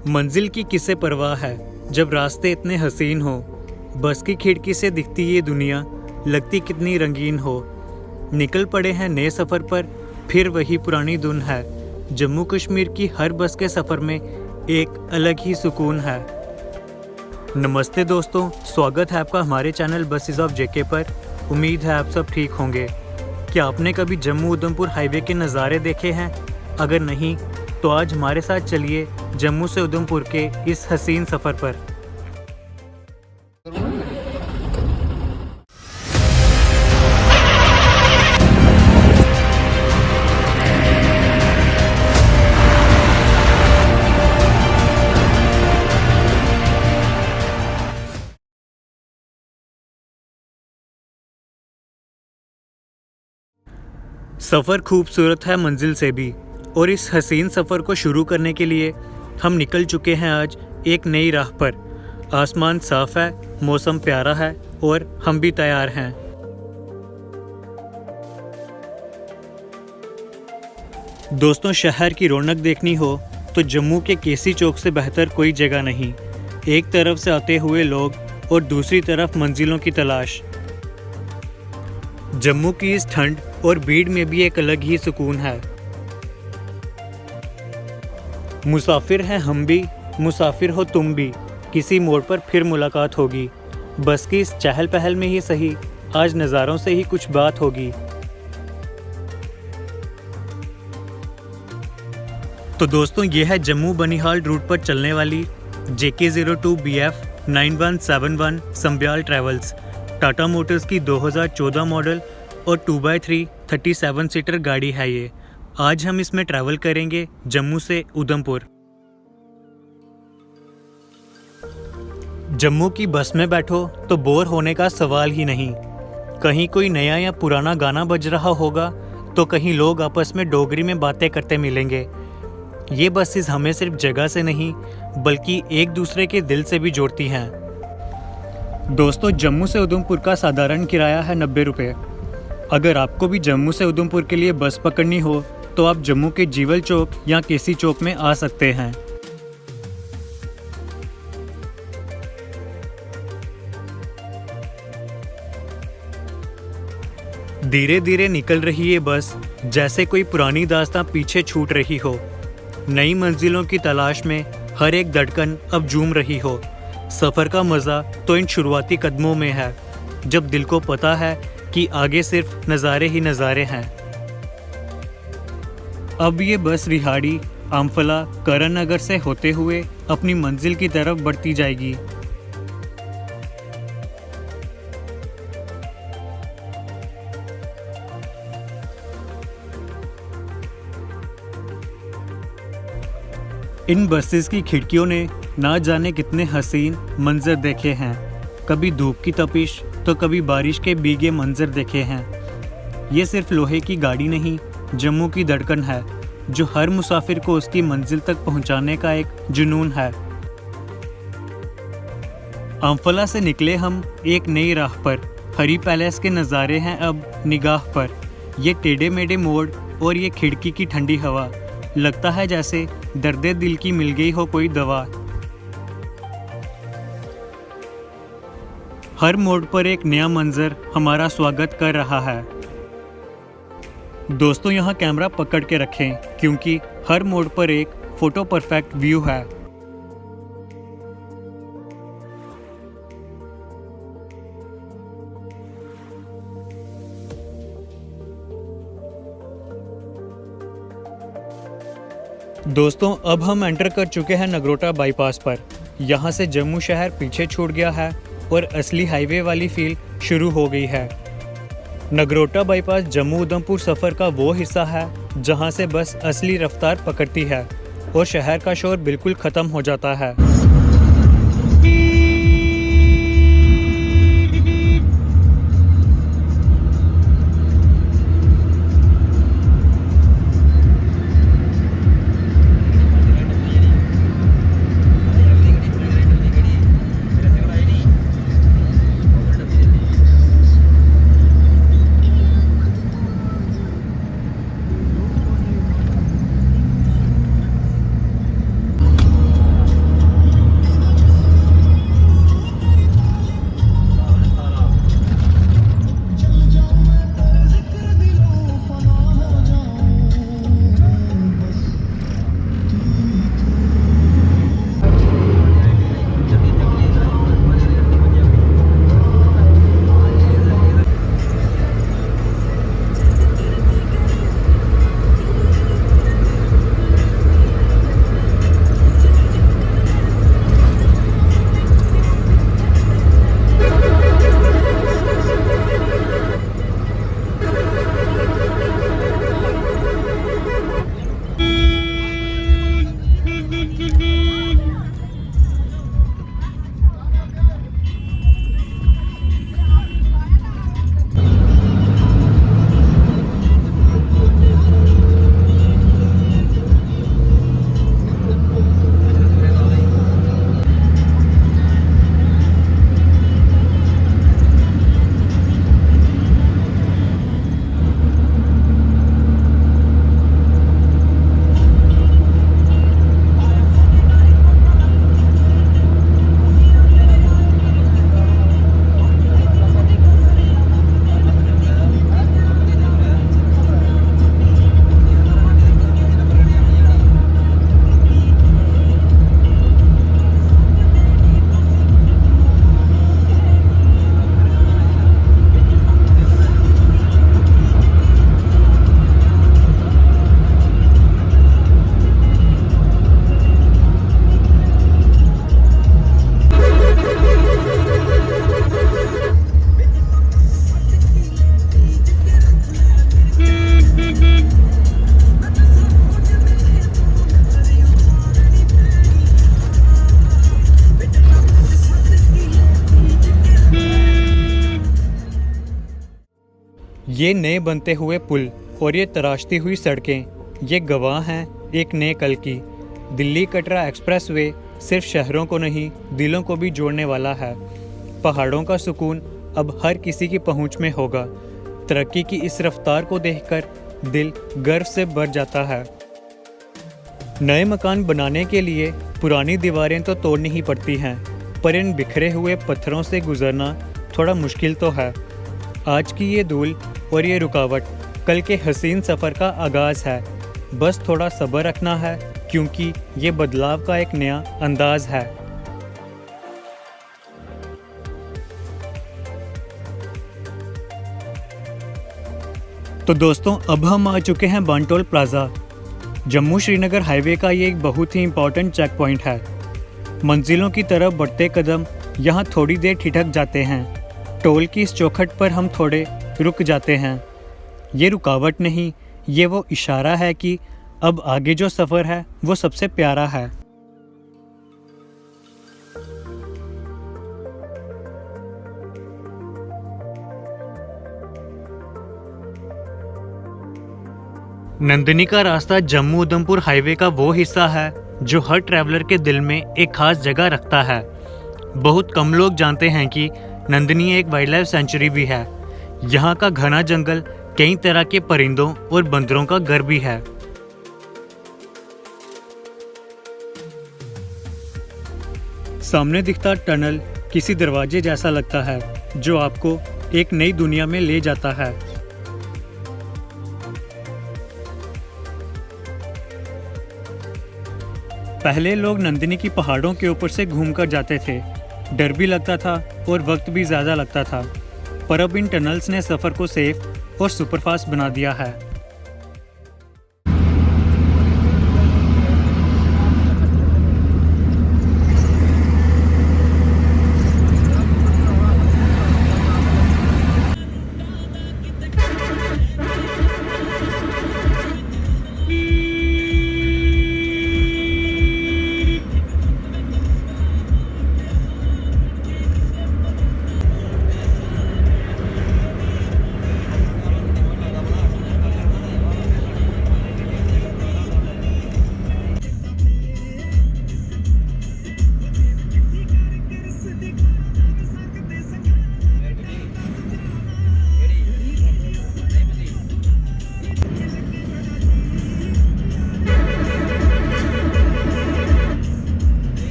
मंजिल की किसे परवाह है जब रास्ते इतने हसीन हो। बस की खिड़की से दिखती ये दुनिया लगती कितनी रंगीन हो। निकल पड़े हैं नए सफ़र पर, फिर वही पुरानी धुन है। जम्मू कश्मीर की हर बस के सफ़र में एक अलग ही सुकून है। नमस्ते दोस्तों, स्वागत है आपका हमारे चैनल बसेस ऑफ जेके पर। उम्मीद है आप सब ठीक होंगे। क्या आपने कभी जम्मू उधमपुर हाईवे के नज़ारे देखे हैं? अगर नहीं तो आज हमारे साथ चलिए जम्मू से उधमपुर के इस हसीन सफ़र पर। सफ़र खूबसूरत है मंजिल से भी, और इस हसीन सफ़र को शुरू करने के लिए हम निकल चुके हैं आज एक नई राह पर। आसमान साफ है, मौसम प्यारा है और हम भी तैयार हैं। दोस्तों, शहर की रौनक देखनी हो तो जम्मू के केसी चौक से बेहतर कोई जगह नहीं। एक तरफ से आते हुए लोग और दूसरी तरफ मंजिलों की तलाश। जम्मू की इस ठंड और भीड़ में भी एक अलग ही सुकून है। मुसाफिर हैं हम भी, मुसाफिर हो तुम भी, किसी मोड़ पर फिर मुलाकात होगी। बस की इस चहल पहल में ही सही, आज नज़ारों से ही कुछ बात होगी। तो दोस्तों, ये है जम्मू बनिहाल रूट पर चलने वाली JK02BF 9171 Sambyal travels, Tata Motors की 2014 मॉडल और 2x3 37 सीटर गाड़ी है ये। आज हम इसमें ट्रैवल करेंगे जम्मू से उधमपुर। जम्मू की बस में बैठो तो बोर होने का सवाल ही नहीं। कहीं कोई नया या पुराना गाना बज रहा होगा तो कहीं लोग आपस में डोगरी में बातें करते मिलेंगे। ये बसेस हमें सिर्फ जगह से नहीं बल्कि एक दूसरे के दिल से भी जोड़ती हैं। दोस्तों, जम्मू से उधमपुर का साधारण किराया है 90 रुपये। अगर आपको भी जम्मू से उधमपुर के लिए बस पकड़नी हो तो आप जम्मू के जीवल चौक या केसी चौक में आ सकते हैं। धीरे धीरे निकल रही ये बस जैसे कोई पुरानी दास्तां पीछे छूट रही हो। नई मंजिलों की तलाश में हर एक धड़कन अब झूम रही हो। सफ़र का मज़ा तो इन शुरुआती कदमों में है, जब दिल को पता है कि आगे सिर्फ नज़ारे ही नज़ारे हैं। अब ये बस रिहाड़ी, आमफला, करण नगर से होते हुए अपनी मंजिल की तरफ बढ़ती जाएगी। इन बसेस की खिड़कियों ने ना जाने कितने हसीन मंजर देखे हैं। कभी धूप की तपिश तो कभी बारिश के भीगे मंजर देखे हैं। ये सिर्फ लोहे की गाड़ी नहीं, जम्मू की धड़कन है जो हर मुसाफिर को उसकी मंजिल तक पहुंचाने का एक जुनून है। आमफला से निकले हम एक नई राह पर। हरी पैलेस के नज़ारे हैं अब निगाह पर। ये टेढ़े मेढ़े मोड़ और ये खिड़की की ठंडी हवा, लगता है जैसे दर्दे दिल की मिल गई हो कोई दवा। हर मोड़ पर एक नया मंजर हमारा स्वागत कर रहा है। दोस्तों, यहाँ कैमरा पकड़ के रखें क्योंकि हर मोड़ पर एक फोटो परफेक्ट व्यू है। दोस्तों, अब हम एंटर कर चुके हैं नगरोटा बाईपास पर। यहाँ से जम्मू शहर पीछे छूट गया है और असली हाईवे वाली फील शुरू हो गई है। नगरोटा बाईपास जम्मू उधमपुर सफ़र का वो हिस्सा है जहाँ से बस असली रफ्तार पकड़ती है और शहर का शोर बिल्कुल ख़त्म हो जाता है। ये नए बनते हुए पुल और ये तराशती हुई सड़कें, ये गवाह हैं एक नए कल की। दिल्ली कटरा एक्सप्रेसवे सिर्फ शहरों को नहीं, दिलों को भी जोड़ने वाला है। पहाड़ों का सुकून अब हर किसी की पहुंच में होगा। तरक्की की इस रफ्तार को देखकर दिल गर्व से भर जाता है। नए मकान बनाने के लिए पुरानी दीवारें तो तोड़नी ही पड़ती हैं, पर इन बिखरे हुए पत्थरों से गुजरना थोड़ा मुश्किल तो है। आज की ये धूल और ये रुकावट कल के हसीन सफ़र का आगाज़ है। बस थोड़ा सब्र रखना है, क्योंकि ये बदलाव का एक नया अंदाज है। तो दोस्तों, अब हम आ चुके हैं बांटोल प्लाजा। जम्मू श्रीनगर हाईवे का ये एक बहुत ही इम्पोर्टेंट चेक पॉइंट है। मंजिलों की तरफ बढ़ते कदम यहाँ थोड़ी देर ठिठक जाते हैं। टोल की इस चौखट पर हम थोड़े रुक जाते हैं। ये रुकावट नहीं, ये वो इशारा है कि अब आगे जो सफ़र है वो सबसे प्यारा है। नंदिनी का रास्ता जम्मू उधमपुर हाईवे का वो हिस्सा है जो हर ट्रैवलर के दिल में एक खास जगह रखता है। बहुत कम लोग जानते हैं कि नंदिनी एक वाइल्ड लाइफ सेंचुरी भी है। यहाँ का घना जंगल कई तरह के परिंदों और बंदरों का घर भी है। सामने दिखता टनल किसी दरवाजे जैसा लगता है, जो आपको एक नई दुनिया में ले जाता है। पहले लोग नंदिनी की पहाड़ों के ऊपर से घूमकर जाते थे। डर भी लगता था और वक्त भी ज़्यादा लगता था, पर अब इन टनल्स ने सफ़र को सेफ और सुपरफास्ट बना दिया है।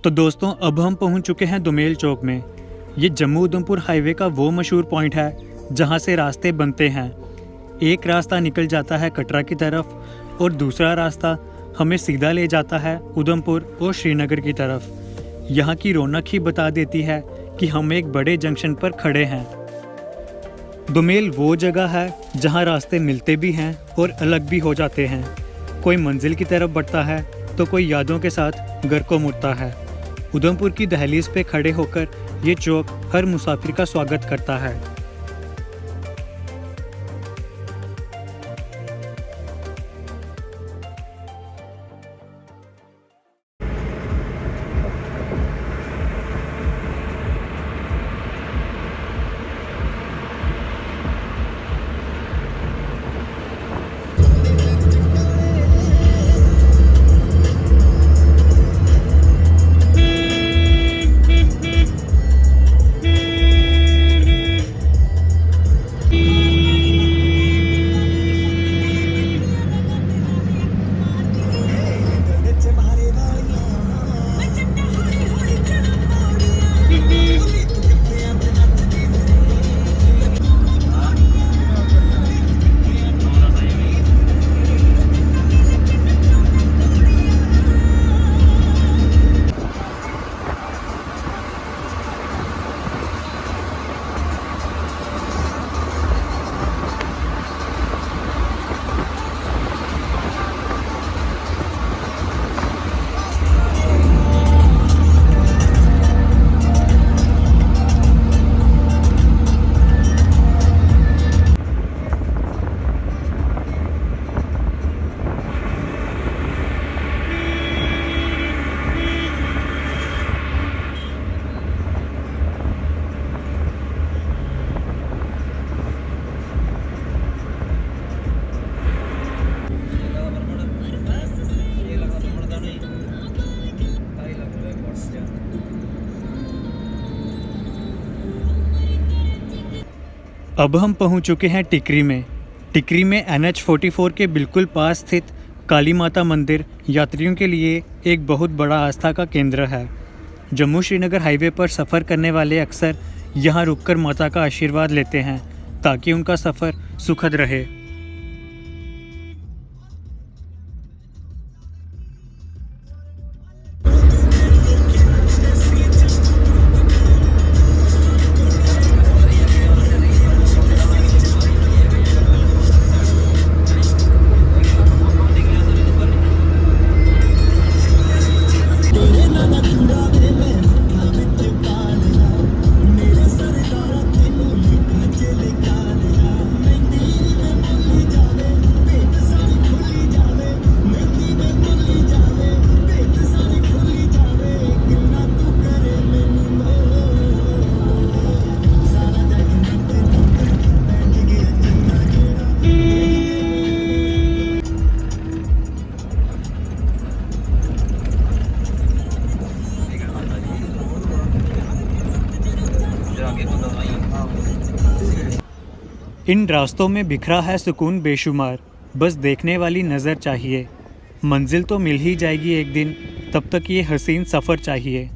तो दोस्तों, अब हम पहुंच चुके हैं दुमेल चौक में। ये जम्मू उधमपुर हाईवे का वो मशहूर पॉइंट है जहां से रास्ते बनते हैं। एक रास्ता निकल जाता है कटरा की तरफ और दूसरा रास्ता हमें सीधा ले जाता है उधमपुर और श्रीनगर की तरफ। यहाँ की रौनक ही बता देती है कि हम एक बड़े जंक्शन पर खड़े हैं। दुमेल वो जगह है जहाँ रास्ते मिलते भी हैं और अलग भी हो जाते हैं। कोई मंजिल की तरफ बढ़ता है तो कोई यादों के साथ घर को मुड़ता है। उधमपुर की दहलीज पे खड़े होकर ये चौक हर मुसाफिर का स्वागत करता है। अब हम पहुंच चुके हैं टिकरी में। टिकरी में NH44 के बिल्कुल पास स्थित काली माता मंदिर यात्रियों के लिए एक बहुत बड़ा आस्था का केंद्र है। जम्मू श्रीनगर हाईवे पर सफ़र करने वाले अक्सर यहाँ रुककर माता का आशीर्वाद लेते हैं ताकि उनका सफ़र सुखद रहे। इन रास्तों में बिखरा है सुकून बेशुमार, बस देखने वाली नज़र चाहिए। मंजिल तो मिल ही जाएगी एक दिन, तब तक ये हसीन सफ़र चाहिए।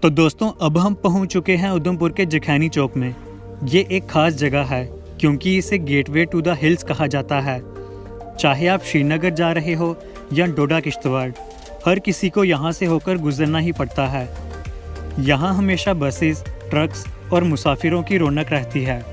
तो दोस्तों, अब हम पहुंच चुके हैं उधमपुर के जखैनी चौक में। ये एक ख़ास जगह है क्योंकि इसे गेटवे टू द हिल्स कहा जाता है। चाहे आप श्रीनगर जा रहे हो या डोडा किश्तवाड़, हर किसी को यहाँ से होकर गुजरना ही पड़ता है। यहाँ हमेशा बसेस, ट्रक्स और मुसाफिरों की रौनक रहती है।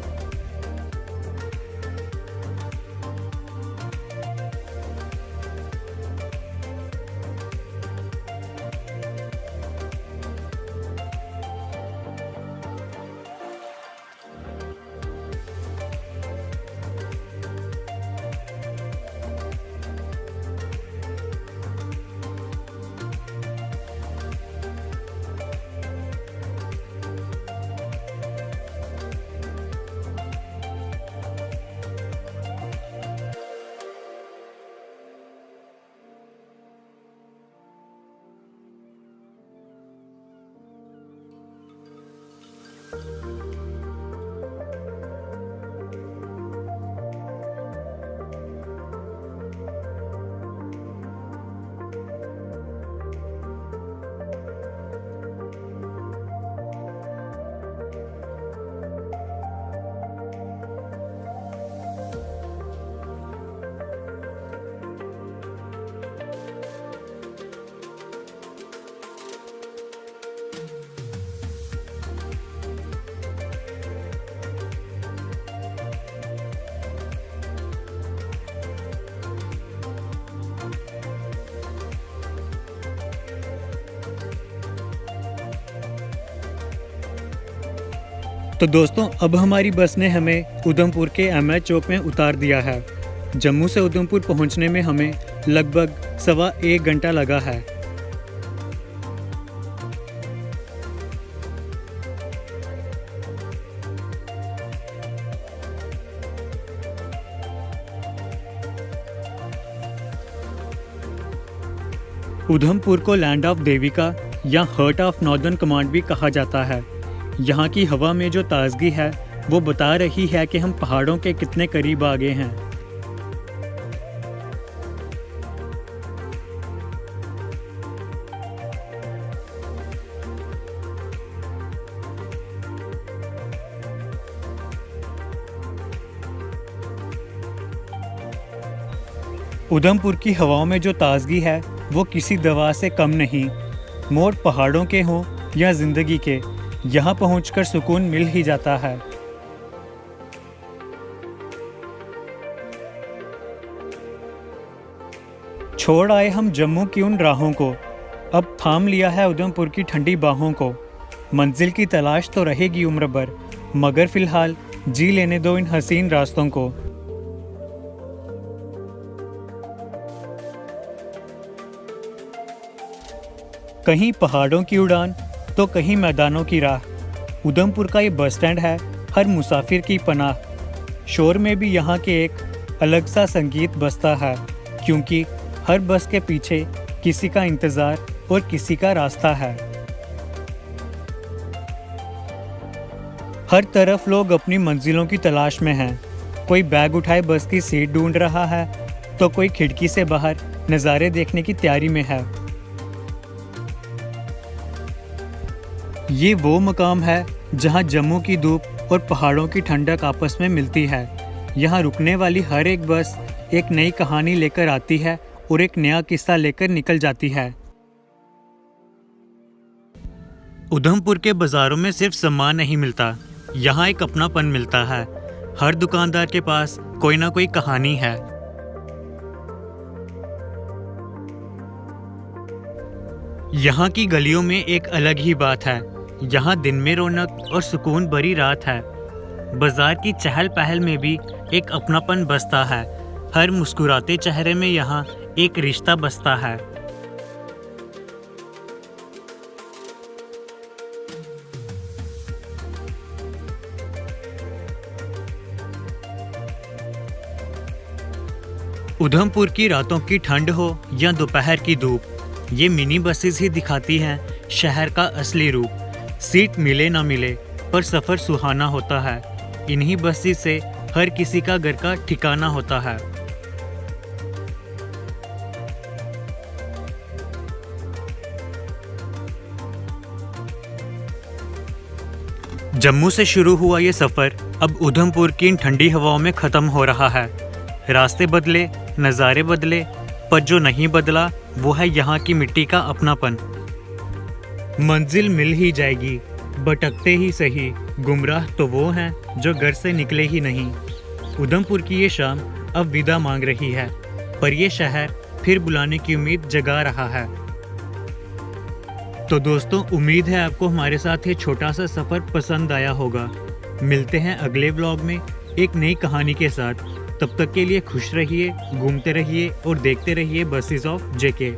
तो दोस्तों, अब हमारी बस ने हमें उधमपुर के MS चौक में उतार दिया है। जम्मू से उधमपुर पहुंचने में हमें लगभग 1.25 घंटा लगा है। उधमपुर को लैंड ऑफ देविका या हर्ट ऑफ नॉर्दर्न कमांड भी कहा जाता है। यहाँ की हवा में जो ताजगी है वो बता रही है कि हम पहाड़ों के कितने करीब आ गए हैं। उधमपुर की हवाओं में जो ताजगी है वो किसी दवा से कम नहीं। मोड़ पहाड़ों के हों या जिंदगी के, यहाँ पहुंचकर सुकून मिल ही जाता है। छोड़ आए हम जम्मू की उन राहों को, अब थाम लिया है उधमपुर की ठंडी बाहों को। मंजिल की तलाश तो रहेगी उम्र भर, मगर फिलहाल जी लेने दो इन हसीन रास्तों को। कहीं पहाड़ों की उड़ान तो कहीं मैदानों की राह। उधमपुर का ये बस स्टैंड है हर मुसाफिर की पनाह। शोर में भी यहाँ के एक अलग सा संगीत बजता है, क्योंकि हर बस के पीछे किसी का इंतज़ार और किसी का रास्ता है। हर तरफ लोग अपनी मंजिलों की तलाश में हैं। कोई बैग उठाए बस की सीट ढूंढ रहा है, तो कोई खिड़की से बाहर नज़ारे देखने की तैयारी में है। ये वो मकाम है जहाँ जम्मू की धूप और पहाड़ों की ठंडक आपस में मिलती है। यहाँ रुकने वाली हर एक बस एक नई कहानी लेकर आती है और एक नया किस्सा लेकर निकल जाती है। उधमपुर के बाजारों में सिर्फ सामान नहीं मिलता, यहाँ एक अपनापन मिलता है। हर दुकानदार के पास कोई ना कोई कहानी है। यहाँ की गलियों में एक अलग ही बात है। यहाँ दिन में रौनक और सुकून भरी रात है। बाजार की चहल पहल में भी एक अपनापन बसता है। हर मुस्कुराते चेहरे में यहाँ एक रिश्ता बसता है। उधमपुर की रातों की ठंड हो या दोपहर की धूप, ये मिनी बसेस ही दिखाती हैं शहर का असली रूप। सीट मिले ना मिले पर सफ़र सुहाना होता है। इन्हीं बसेस से हर किसी का घर का ठिकाना होता है। जम्मू से शुरू हुआ ये सफ़र अब उधमपुर की इन ठंडी हवाओं में ख़त्म हो रहा है। रास्ते बदले, नज़ारे बदले, पर जो नहीं बदला वो है यहाँ की मिट्टी का अपनापन। मंजिल मिल ही जाएगी, भटकते ही सही, गुमराह तो वो हैं जो घर से निकले ही नहीं। उधमपुर की ये शाम अब विदा मांग रही है, पर ये शहर फिर बुलाने की उम्मीद जगा रहा है। तो दोस्तों, उम्मीद है आपको हमारे साथ ये छोटा सा सफ़र पसंद आया होगा। मिलते हैं अगले व्लॉग में एक नई कहानी के साथ। तब तक के लिए खुश रहिए, घूमते रहिए और देखते रहिए बसेस ऑफ जेके।